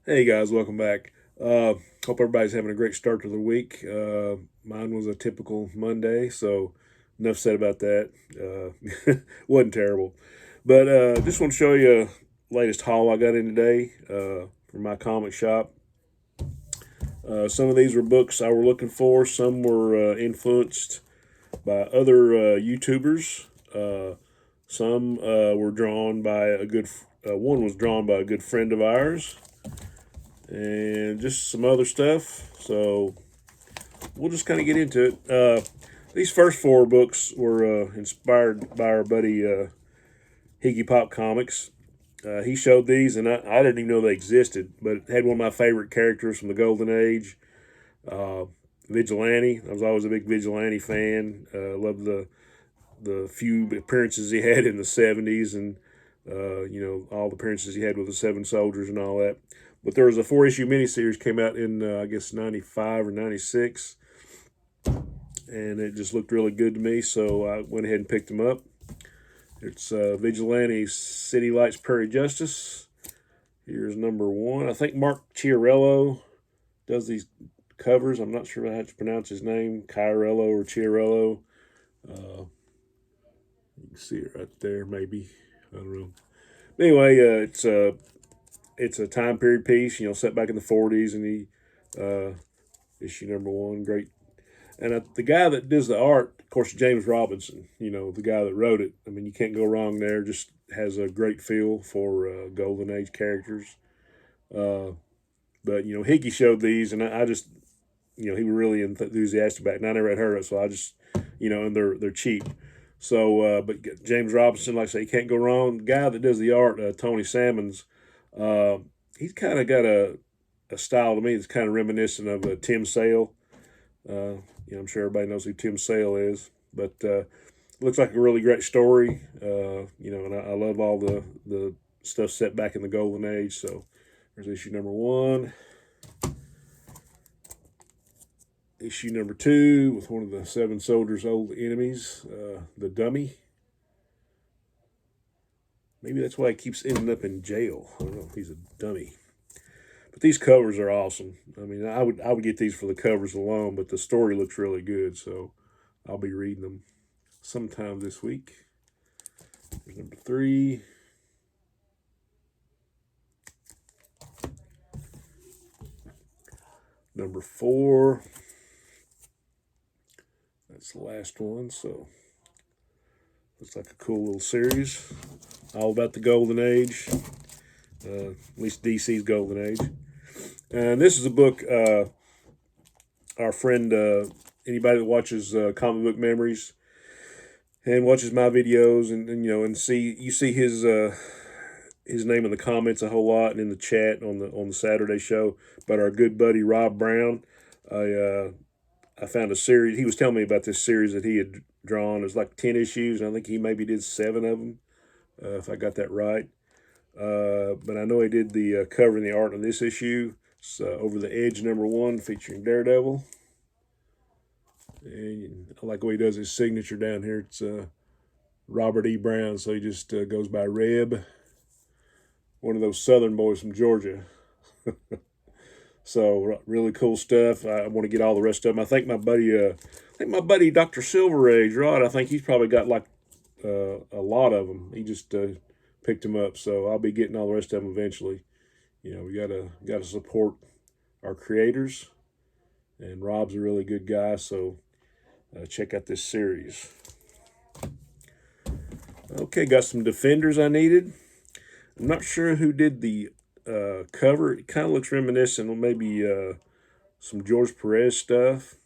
Hey guys, welcome back. Hope everybody's having a great start to the week. Mine was a typical Monday, so enough said about that. Wasn't terrible, but just want to show you latest haul I got in today from my comic shop. Some of these were books I were looking for. Some were influenced by other YouTubers. Some were drawn by a good. One was drawn by a good friend of ours and just some other stuff. So we'll just kind of get into it. These first four books were inspired by our buddy Higgy Pop Comics. He showed these, and I didn't even know they existed, but it had one of my favorite characters from the Golden Age, uh, Vigilante. I was always a big Vigilante fan. Loved the few appearances he had in the '70s, and all the appearances he had with the Seven Soldiers and all that. But there was a four-issue miniseries came out in I guess '95 or '96, and it just looked really good to me. So I went ahead and picked them up. It's Vigilante City Lights Prairie Justice. Here's number one. I think Mark Chiarello does these covers. I'm not sure how to pronounce his name, Chiarello or Chiarello. You can see it right there, maybe. I don't know. Anyway, it's a time period piece, set back in the '40s, and issue number one, great. And the guy that does the art, of course, James Robinson, the guy that wrote it. I mean, you can't go wrong there. Just has a great feel for Golden Age characters. Uh, but Hickey showed these, and I just, he was really enthusiastic about it. And I never had heard of it, so I just, and they're cheap. So, but James Robinson, like I say, you can't go wrong. The guy that does the art, Tony Salmons, uh, he's kind of got a style to me that's kind of reminiscent of Tim Sale. I'm sure everybody knows who Tim Sale is, but looks like a really great story. And I love all the stuff set back in the Golden Age. So there's issue number one. Issue number two with one of the Seven Soldiers' old enemies, the Dummy. Maybe that's why he keeps ending up in jail. I don't know. He's a dummy. But these covers are awesome. I mean, I would get these for the covers alone, but the story looks really good, so I'll be reading them sometime this week. Here's number three. Number four. That's the last one, so looks like a cool little series. All about the Golden Age, at least DC's Golden Age. And this is a book our friend, anybody that watches Comic Book Memories and watches my videos and see his name in the comments a whole lot and in the chat on the Saturday show. But our good buddy Rob Brown, I found a series. He was telling me about this series that he had drawn. It was like 10 issues, and I think he maybe did 7 of them, if I got that right. But I know he did the cover and the art on this issue. It's Over the Edge number one, featuring Daredevil. And I like the way he does his signature down here. It's Robert E. Brown, so he just goes by Reb. One of those Southern boys from Georgia. So really cool stuff. I want to get all the rest of them. I think my buddy Dr. Silver Age, right? I think he's probably got like a lot of them. He just picked them up, so I'll be getting all the rest of them eventually. We gotta support our creators, and Rob's a really good guy. So check out this series. Okay, got some Defenders I needed. I'm not sure who did the cover. It kind of looks reminiscent of maybe some George Perez stuff.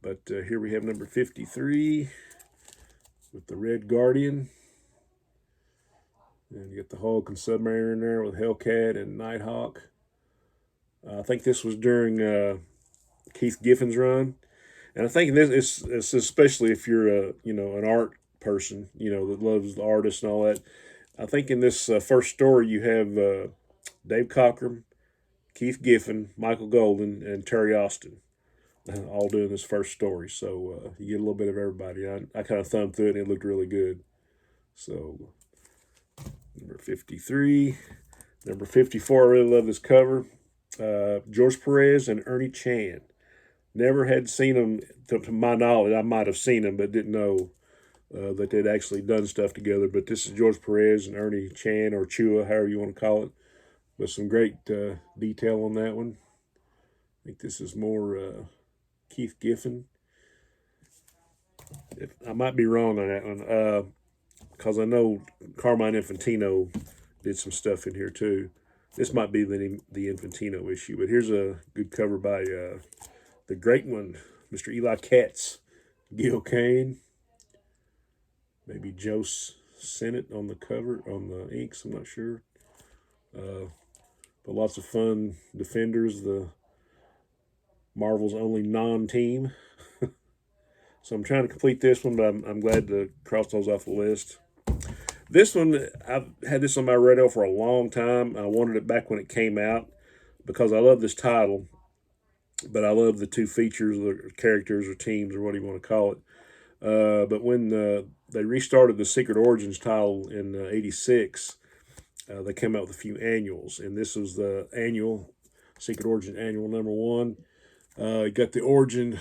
But here we have number 53 with the Red Guardian. And you get the Hulk and Submariner in there with Hellcat and Nighthawk. I think this was during Keith Giffen's run. And I think this is especially if you're an art person, that loves the artist and all that. I think in this first story you have Dave Cockrum, Keith Giffen, Michael Golden, and Terry Austin all doing this first story. So you get a little bit of everybody. I kind of thumbed through it and it looked really good. So number 53. Number 54, I really love this cover. George Perez and Ernie Chan. Never had seen them, to my knowledge. I might have seen them, but didn't know that they'd actually done stuff together. But this is George Perez and Ernie Chan, or Chua, however you want to call it. With some great detail on that one. I think this is more Keith Giffen. I might be wrong on that one, because I know Carmine Infantino did some stuff in here too. This might be the Infantino issue, but here's a good cover by the great one, Mr. Eli Katz, Gil Kane, maybe Joe Sennett on the cover, on the inks, I'm not sure. But lots of fun defenders, the Marvel's only non-team. So I'm trying to complete this one, but I'm glad to cross those off the list. This one, I've had this on my radar for a long time. I wanted it back when it came out because I love this title, but I love the two features, the characters or teams or what do you want to call it. But when they restarted the Secret Origins title in '86, they came out with a few annuals, and this was the annual, Secret Origin Annual #1. You got the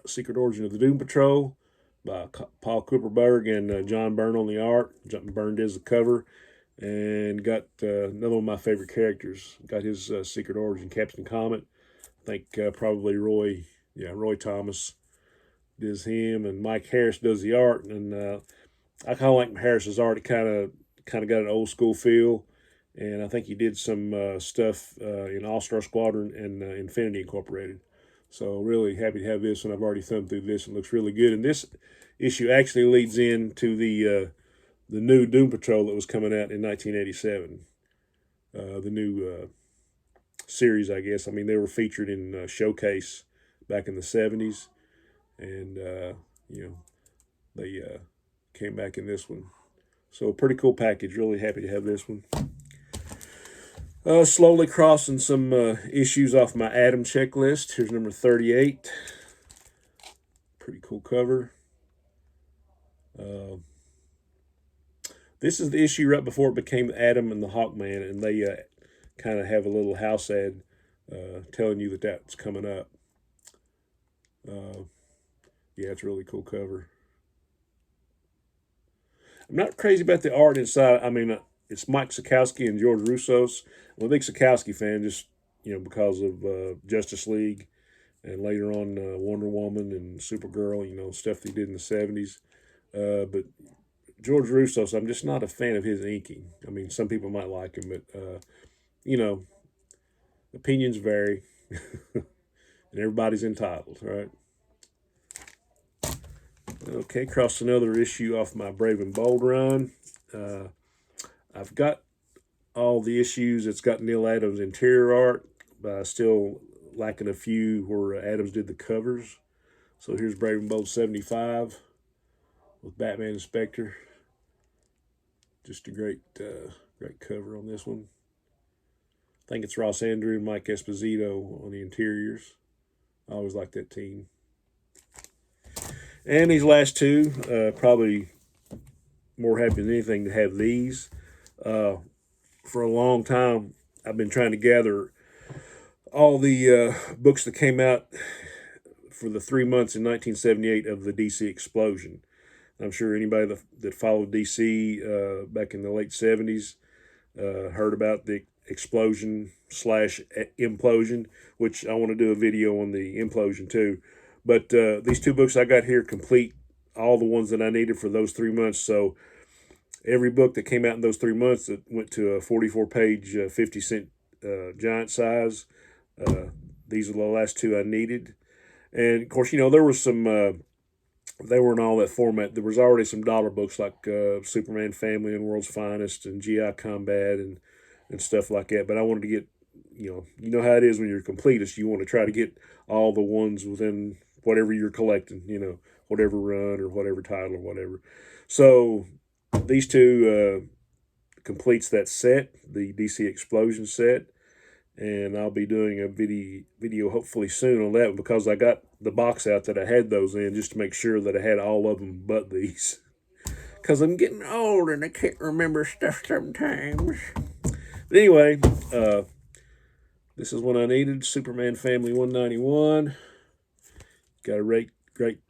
Secret Origin of the Doom Patrol by Paul Kupperberg and John Byrne on the art. John Byrne does the cover, and got another one of my favorite characters. Got his Secret Origin, Captain Comet. I think probably Roy Thomas does him, and Mike Harris does the art. And I kind of like Harris's art. It kind of got an old school feel, and I think he did some stuff in All-Star Squadron and Infinity Incorporated. So really happy to have this one. I've already thumbed through this and looks really good. And this issue actually leads into the new Doom Patrol that was coming out in 1987. The new series, I guess. I mean, they were featured in Showcase back in the 70s, and they came back in this one. So a pretty cool package. Really happy to have this one. Slowly crossing some issues off my Adam checklist. Here's number 38. Pretty cool cover. This is the issue right before it became Adam and the Hawkman, and they kind of have a little house ad telling you that that's coming up. Yeah, it's a really cool cover. I'm not crazy about the art inside. I mean, it's Mike Sekowsky and George Roussos. I'm a big Sekowsky fan, just because of Justice League, and later on Wonder Woman and Supergirl. Stuff he did in the '70s. But George Roussos, I'm just not a fan of his inking. I mean, some people might like him, but opinions vary, and everybody's entitled, right? Okay, crossed another issue off my Brave and Bold run. I've got all the issues. It's got Neil Adams interior art, but I still lacking a few where Adams did the covers. So here's Brave and Bold 75 with Batman and Spectre. Just a great cover on this one. I think it's Ross Andru and Mike Esposito on the interiors. I always like that team. And these last two, probably more happy than anything to have these. For a long time, I've been trying to gather all the books that came out for the 3 months in 1978 of the DC explosion. I'm sure anybody that followed DC back in the late 70s heard about the explosion / implosion, which I want to do a video on the implosion too. But these two books I got here complete all the ones that I needed for those 3 months. So every book that came out in those 3 months that went to a 44-page, 50-cent giant size, these are the last two I needed. And, of course, there was some, they were in all that format. There was already some dollar books like Superman Family and World's Finest and GI Combat and stuff like that. But I wanted to get, you know how it is when you're a completist. You want to try to get all the ones within whatever you're collecting, whatever run or whatever title or whatever. So these two completes that set, the DC Explosion set, and I'll be doing a video hopefully soon on that because I got the box out that I had those in just to make sure that I had all of them but these. Because I'm getting old and I can't remember stuff sometimes. But anyway, this is one I needed. Superman Family 191. Got a great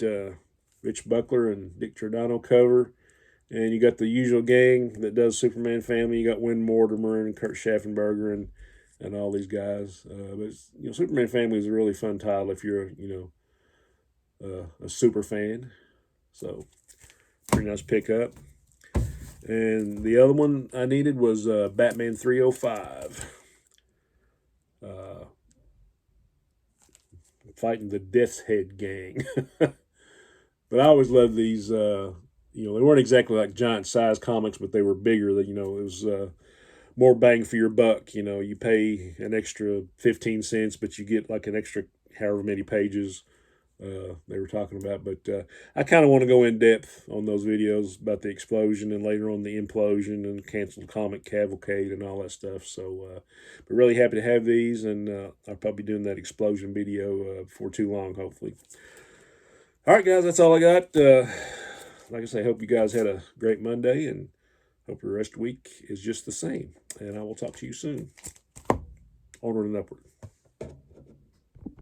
Rich Buckler and Dick Giordano cover. And you got the usual gang that does Superman Family. You got Win Mortimer and Kurt Schaffenberger and all these guys. But Superman Family is a really fun title if you're a super fan. So pretty nice pickup. And the other one I needed was Batman 305. Fighting the Death's Head gang. But I always loved these. They weren't exactly like giant size comics, but they were bigger. That it was more bang for your buck. You pay an extra 15 cents, but you get like an extra however many pages they were talking about. But I kind of want to go in depth on those videos about the explosion and later on the implosion and canceled comic cavalcade and all that stuff. So, but really happy to have these, and I'll probably be doing that explosion video before too long, hopefully. All right, guys, that's all I got. Like I say, hope you guys had a great Monday, and hope your rest of the week is just the same. And I will talk to you soon. Onward and upward.